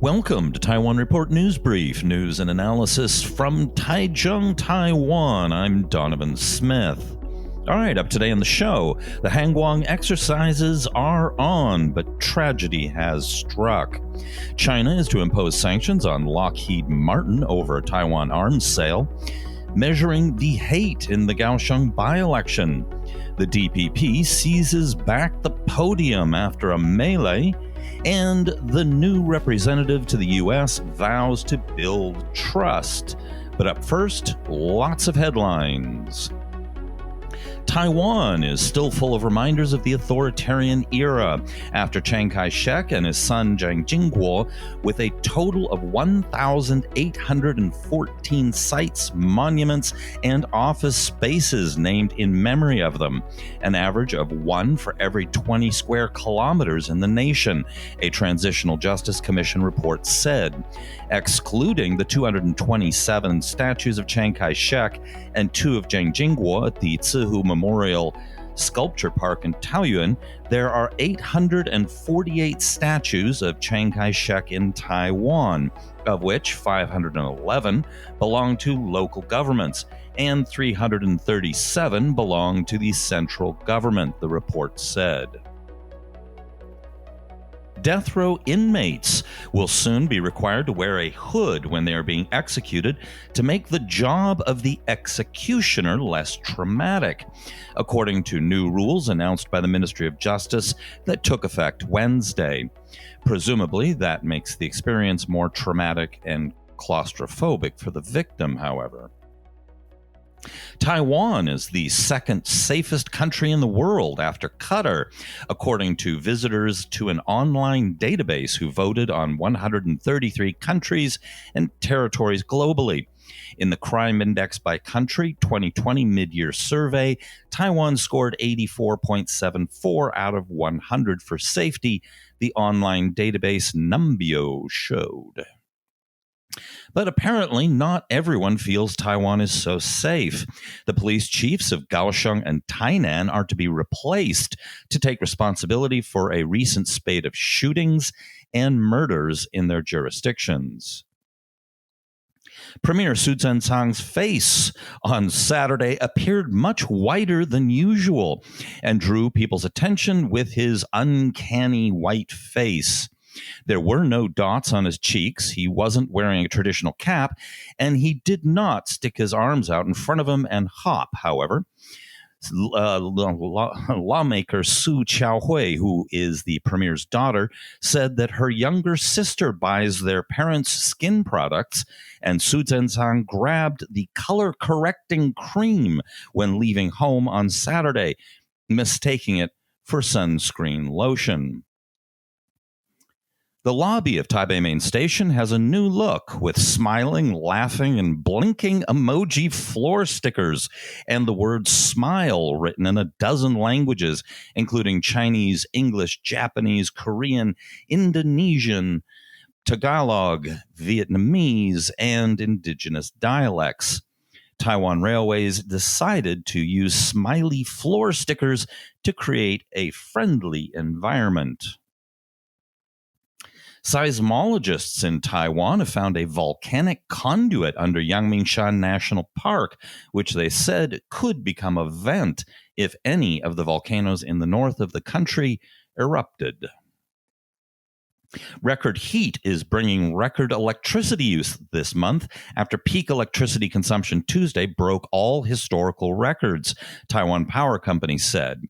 Welcome to Taiwan Report News Brief, news and analysis from Taichung, Taiwan. I'm Donovan Smith. All right, up today on the show, the Han Kuang exercises are on, but tragedy has struck. China is to impose sanctions on Lockheed Martin over a Taiwan arms sale, measuring the hate in the Kaohsiung byelection. The DPP seizes back the podium after a melee, and the new representative to the U.S. vows to build trust. But up first, lots of headlines. Taiwan is still full of reminders of the authoritarian era after Chiang Kai-shek and his son Jiang Jingguo, with a total of 1,814 sites, monuments, and office spaces named in memory of them, an average of one for every 20 square kilometers in the nation, a Transitional Justice Commission report said, excluding the 227 statues of Chiang Kai-shek and two of Jiang Jingguo at the Tsihu Memorial Sculpture Park in Taoyuan. There are 848 statues of Chiang Kai-shek in Taiwan, of which 511 belong to local governments and 337 belong to the central government, the report said. Death row inmates will soon be required to wear a hood when they are being executed to make the job of the executioner less traumatic, according to new rules announced by the Ministry of Justice that took effect Wednesday. Presumably, that makes the experience more traumatic and claustrophobic for the victim, however. Taiwan is the second safest country in the world after Qatar, according to visitors to an online database who voted on 133 countries and territories globally. In the Crime Index by Country 2020 mid-year survey, Taiwan scored 84.74 out of 100 for safety, the online database Numbeo showed. But apparently not everyone feels Taiwan is so safe. The police chiefs of Kaohsiung and Tainan are to be replaced to take responsibility for a recent spate of shootings and murders in their jurisdictions. Premier Su Tseng-chang's face on Saturday appeared much whiter than usual and drew people's attention with his uncanny white face. There were no dots on his cheeks, he wasn't wearing a traditional cap, and he did not stick his arms out in front of him and hop, however. Lawmaker Su Qiaohui, who is the premier's daughter, said that her younger sister buys their parents' skin products, and Su Tseng-chang grabbed the color-correcting cream when leaving home on Saturday, mistaking it for sunscreen lotion. The lobby of Taipei Main Station has a new look with smiling, laughing, and blinking emoji floor stickers and the word smile written in a dozen languages, including Chinese, English, Japanese, Korean, Indonesian, Tagalog, Vietnamese, and indigenous dialects. Taiwan Railways decided to use smiley floor stickers to create a friendly environment. Seismologists in Taiwan have found a volcanic conduit under Yangmingshan National Park, which they said could become a vent if any of the volcanoes in the north of the country erupted. Record heat is bringing record electricity use this month after peak electricity consumption Tuesday broke all historical records, Taiwan Power Company said.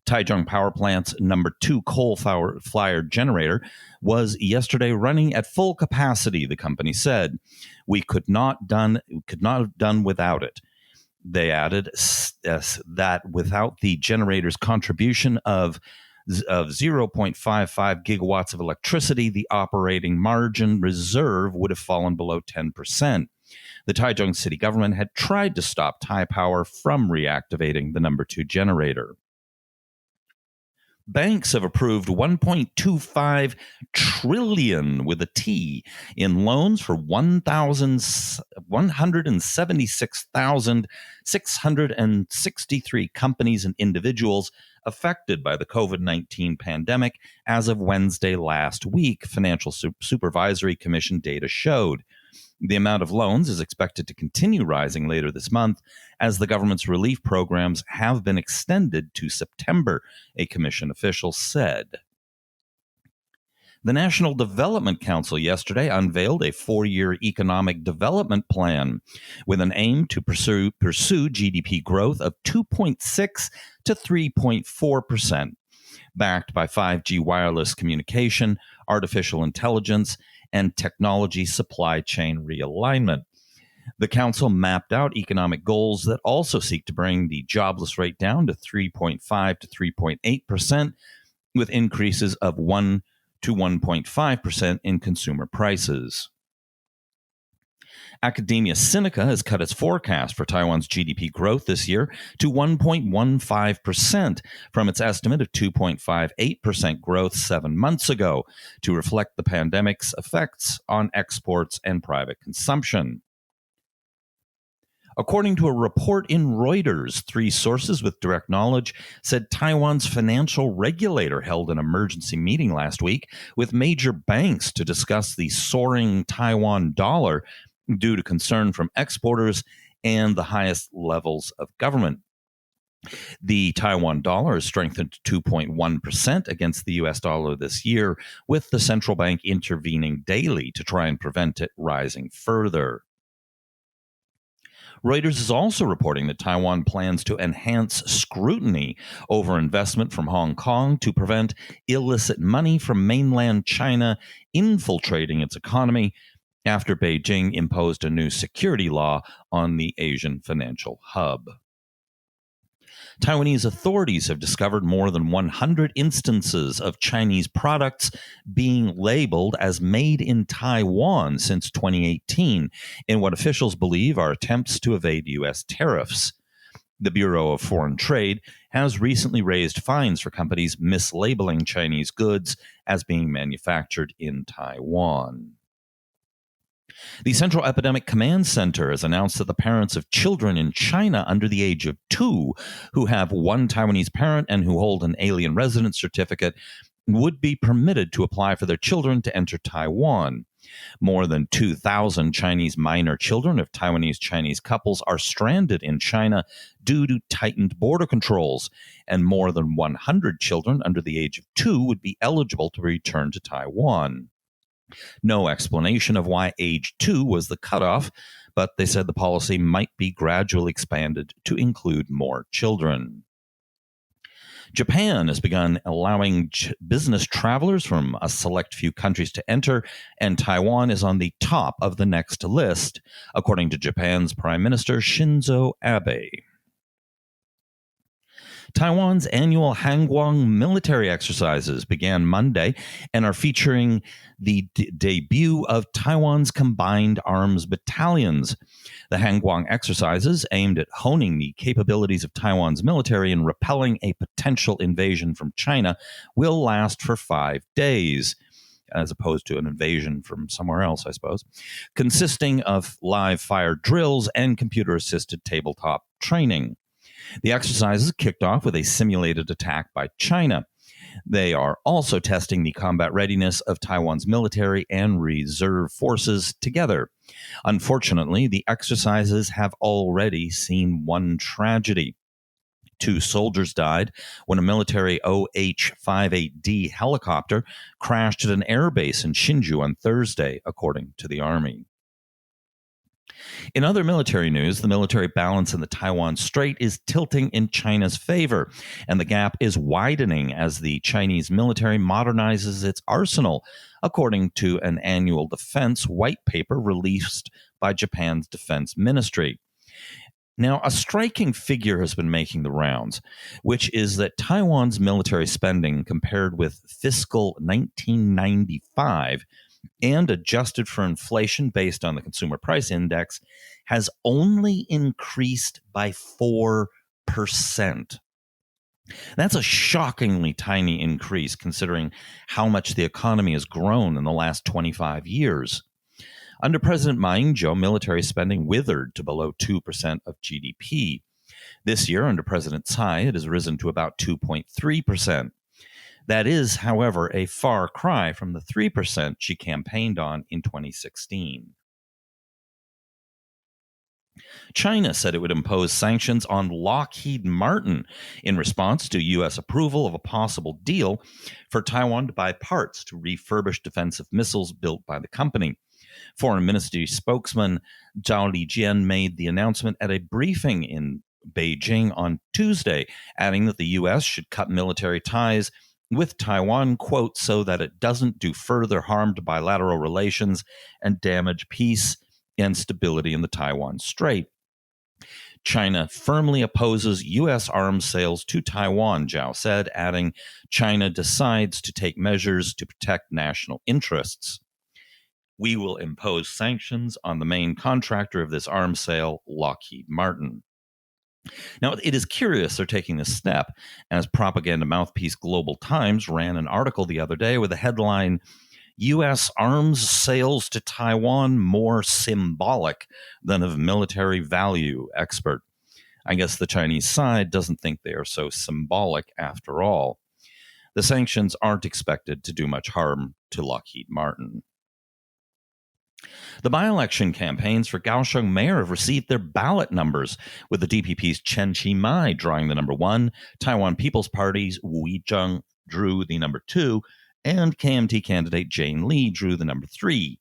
Taichung Power Plant's number 2 coal-fired generator was yesterday running at full capacity, the company said. We could not have done without it. They added that without the generator's contribution of 0.55 gigawatts of electricity, the operating margin reserve would have fallen below 10%. The Taichung city government had tried to stop Taipower from reactivating the number 2 generator. Banks have approved $1.25 trillion with a T in loans for 176,663 companies and individuals affected by the COVID-19 pandemic as of Wednesday last week, Financial Supervisory Commission data showed. The amount of loans is expected to continue rising later this month as the government's relief programs have been extended to September, a commission official said. The National Development Council yesterday unveiled a 4-year economic development plan with an aim to pursue GDP growth of 2.6 to 3.4%, backed by 5G wireless communication, artificial intelligence, and technology supply chain realignment. The council mapped out economic goals that also seek to bring the jobless rate down to 3.5 to 3.8%, with increases of 1 to 1.5% in consumer prices. Academia Sinica has cut its forecast for Taiwan's GDP growth this year to 1.15% from its estimate of 2.58% growth 7 months ago to reflect the pandemic's effects on exports and private consumption. According to a report in Reuters, 3 sources with direct knowledge said Taiwan's financial regulator held an emergency meeting last week with major banks to discuss the soaring Taiwan dollar due to concern from exporters and the highest levels of government. The Taiwan dollar has strengthened 2.1% against the U.S. dollar this year, with the central bank intervening daily to try and prevent it rising further. Reuters is also reporting that Taiwan plans to enhance scrutiny over investment from Hong Kong to prevent illicit money from mainland China infiltrating its economy after Beijing imposed a new security law on the Asian financial hub. Taiwanese authorities have discovered more than 100 instances of Chinese products being labeled as made in Taiwan since 2018 in what officials believe are attempts to evade U.S. tariffs. The Bureau of Foreign Trade has recently raised fines for companies mislabeling Chinese goods as being manufactured in Taiwan. The Central Epidemic Command Center has announced that the parents of children in China under the age of 2 who have one Taiwanese parent and who hold an alien residence certificate would be permitted to apply for their children to enter Taiwan. More than 2,000 Chinese minor children of Taiwanese Chinese couples are stranded in China due to tightened border controls, and more than 100 children under the age of 2 would be eligible to return to Taiwan. No explanation of why age 2 was the cutoff, but they said the policy might be gradually expanded to include more children. Japan has begun allowing business travelers from a select few countries to enter, and Taiwan is on the top of the next list, according to Japan's Prime Minister Shinzo Abe. Taiwan's annual Han Kuang military exercises began Monday and are featuring the debut of Taiwan's combined arms battalions. The Han Kuang exercises, aimed at honing the capabilities of Taiwan's military and repelling a potential invasion from China, will last for 5 days, as opposed to an invasion from somewhere else, I suppose, consisting of live fire drills and computer-assisted tabletop training. The exercises kicked off with a simulated attack by China. They are also testing the combat readiness of Taiwan's military and reserve forces together. Unfortunately, the exercises have already seen one tragedy. 2 soldiers died when a military OH-58D helicopter crashed at an airbase in Hsinchu on Thursday, according to the Army. In other military news, the military balance in the Taiwan Strait is tilting in China's favor, and the gap is widening as the Chinese military modernizes its arsenal, according to an annual defense white paper released by Japan's defense ministry. Now, a striking figure has been making the rounds, which is that Taiwan's military spending compared with fiscal 1995 and adjusted for inflation based on the Consumer Price Index has only increased by 4%. That's a shockingly tiny increase considering how much the economy has grown in the last 25 years. Under President Ma Ying-jeou, military spending withered to below 2% of GDP. This year, under President Tsai, it has risen to about 2.3%. That is, however, a far cry from the 3% she campaigned on in 2016. China said it would impose sanctions on Lockheed Martin in response to U.S. approval of a possible deal for Taiwan to buy parts to refurbish defensive missiles built by the company. Foreign Ministry spokesman Zhao Lijian made the announcement at a briefing in Beijing on Tuesday, adding that the U.S. should cut military ties with Taiwan, quote, so that it doesn't do further harm to bilateral relations and damage peace and stability in the Taiwan Strait. China firmly opposes U.S. arms sales to Taiwan, Zhao said, adding, China decides to take measures to protect national interests. We will impose sanctions on the main contractor of this arms sale, Lockheed Martin. Now, it is curious they're taking this step, as propaganda mouthpiece Global Times ran an article the other day with the headline, U.S. arms sales to Taiwan more symbolic than of military value, expert. I guess the Chinese side doesn't think they are so symbolic after all. The sanctions aren't expected to do much harm to Lockheed Martin. The by-election campaigns for Kaohsiung mayor have received their ballot numbers, with the DPP's Chen Chi-mai drawing the number 1, Taiwan People's Party's Wu Yizheng drew the number 2, and KMT candidate Jane Lee drew the number 3.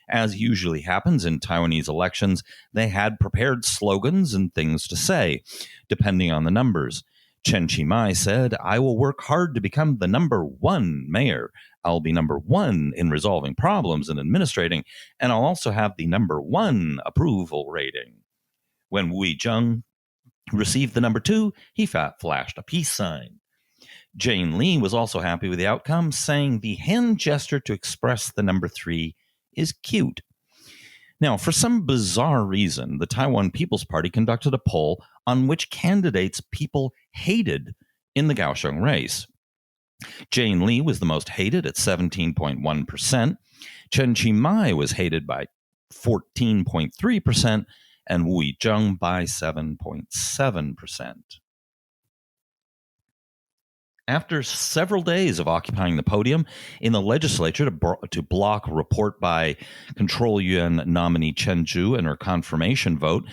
As usually happens in Taiwanese elections, they had prepared slogans and things to say, depending on the numbers. Chen Chi-mai said, I will work hard to become the number 1 mayor. I'll be number 1 in resolving problems and administrating, and I'll also have the number 1 approval rating. When Wu Yizheng received the number 2, he flashed a peace sign. Jane Lee was also happy with the outcome, saying the hand gesture to express the number 3 is cute. Now, for some bizarre reason, the Taiwan People's Party conducted a poll on which candidates people hated in the Kaohsiung race. Jane Lee was the most hated at 17.1%. Chen Chi-mai was hated by 14.3%, and Wu Yizheng by 7.7%. After several days of occupying the podium in the legislature to block a report by Control Yuan nominee Chen Zhu and her confirmation vote,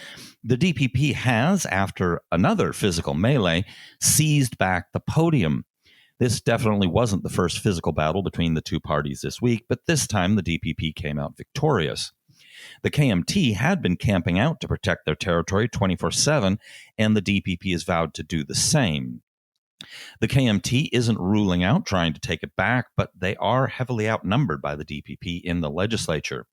the DPP has, after another physical melee, seized back the podium. This definitely wasn't the first physical battle between the two parties this week, but this time the DPP came out victorious. The KMT had been camping out to protect their territory 24/7, and the DPP has vowed to do the same. The KMT isn't ruling out trying to take it back, but they are heavily outnumbered by the DPP in the legislature.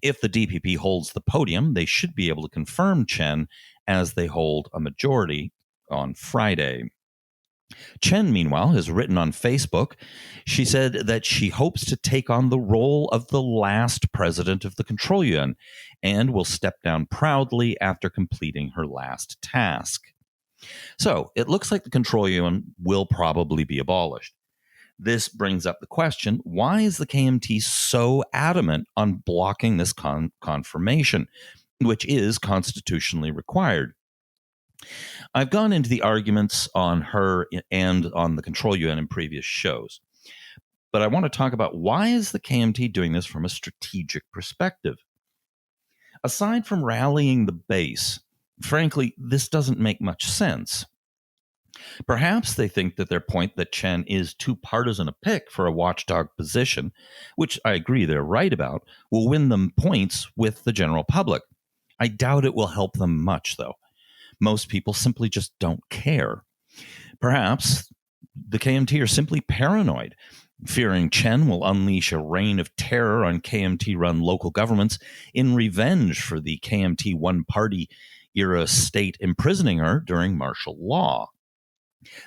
If the DPP holds the podium, they should be able to confirm Chen as they hold a majority on Friday. Chen, meanwhile, has written on Facebook. She said that she hopes to take on the role of the last president of the Control Yuan and will step down proudly after completing her last task. So it looks like the Control Yuan will probably be abolished. This brings up the question, why is the KMT so adamant on blocking this confirmation, which is constitutionally required? I've gone into the arguments on her and on the Control Yuan in previous shows, but I want to talk about why is the KMT doing this from a strategic perspective? Aside from rallying the base, frankly, this doesn't make much sense. Perhaps they think that their point that Chen is too partisan a pick for a watchdog position, which I agree they're right about, will win them points with the general public. I doubt it will help them much, though. Most people simply just don't care. Perhaps the KMT are simply paranoid, fearing Chen will unleash a reign of terror on KMT-run local governments in revenge for the KMT one-party era state imprisoning her during martial law.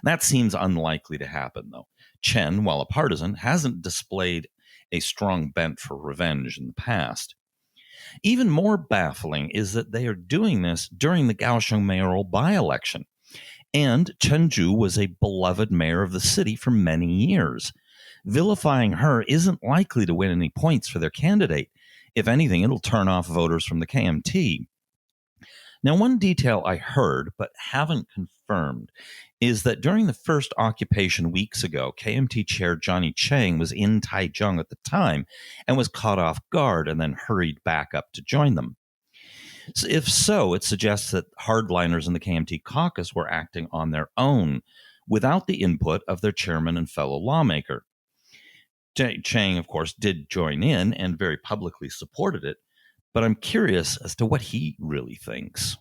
That seems unlikely to happen, though. Chen, while a partisan, hasn't displayed a strong bent for revenge in the past. Even more baffling is that they are doing this during the Kaohsiung mayoral by-election. And Chen Zhu was a beloved mayor of the city for many years. Vilifying her isn't likely to win any points for their candidate. If anything, it'll turn off voters from the KMT. Now, one detail I heard but haven't confirmed is that during the first occupation weeks ago, KMT Chair Johnny Chiang was in Taichung at the time and was caught off guard and then hurried back up to join them. So if so, it suggests that hardliners in the KMT caucus were acting on their own without the input of their chairman and fellow lawmaker. Chiang, of course, did join in and very publicly supported it, but I'm curious as to what he really thinks.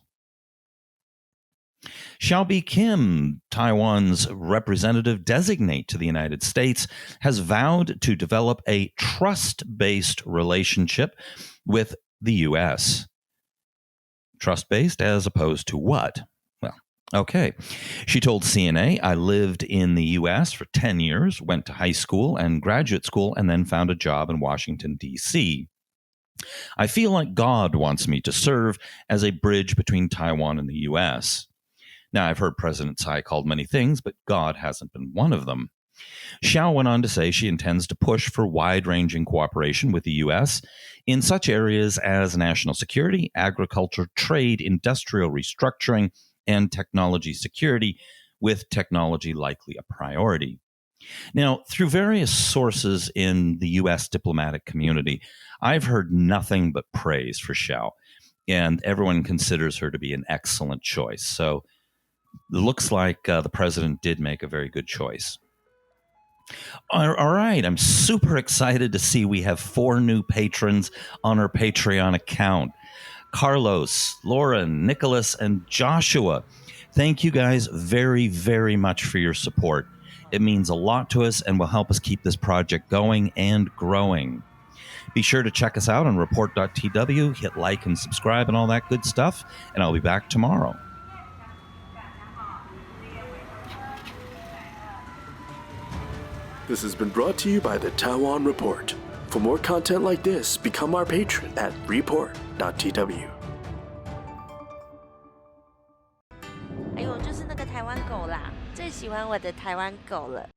Xiaobi Kim, Taiwan's representative designate to the United States, has vowed to develop a trust-based relationship with the U.S. Trust-based as opposed to what? Well, okay. She told CNA, I lived in the U.S. for 10 years, went to high school and graduate school, and then found a job in Washington, D.C. I feel like God wants me to serve as a bridge between Taiwan and the U.S. Now, I've heard President Tsai called many things, but God hasn't been one of them. Xiao went on to say she intends to push for wide-ranging cooperation with the U.S. in such areas as national security, agriculture, trade, industrial restructuring, and technology security, with technology likely a priority. Now, through various sources in the U.S. diplomatic community, I've heard nothing but praise for Xiao, and everyone considers her to be an excellent choice. So it looks like the president did make a very good choice. All right, I'm super excited to see we have 4 new patrons on our Patreon account. Carlos, Lauren, Nicholas, and Joshua. Thank you guys very, very much for your support. It means a lot to us and will help us keep this project going and growing. Be sure to check us out on report.tw, hit like and subscribe and all that good stuff, and I'll be back tomorrow. This has been brought to you by the Taiwan Report. For more content like this, become our patron at report.tw. 哎呦，就是那个台湾狗啦，最喜欢我的台湾狗了。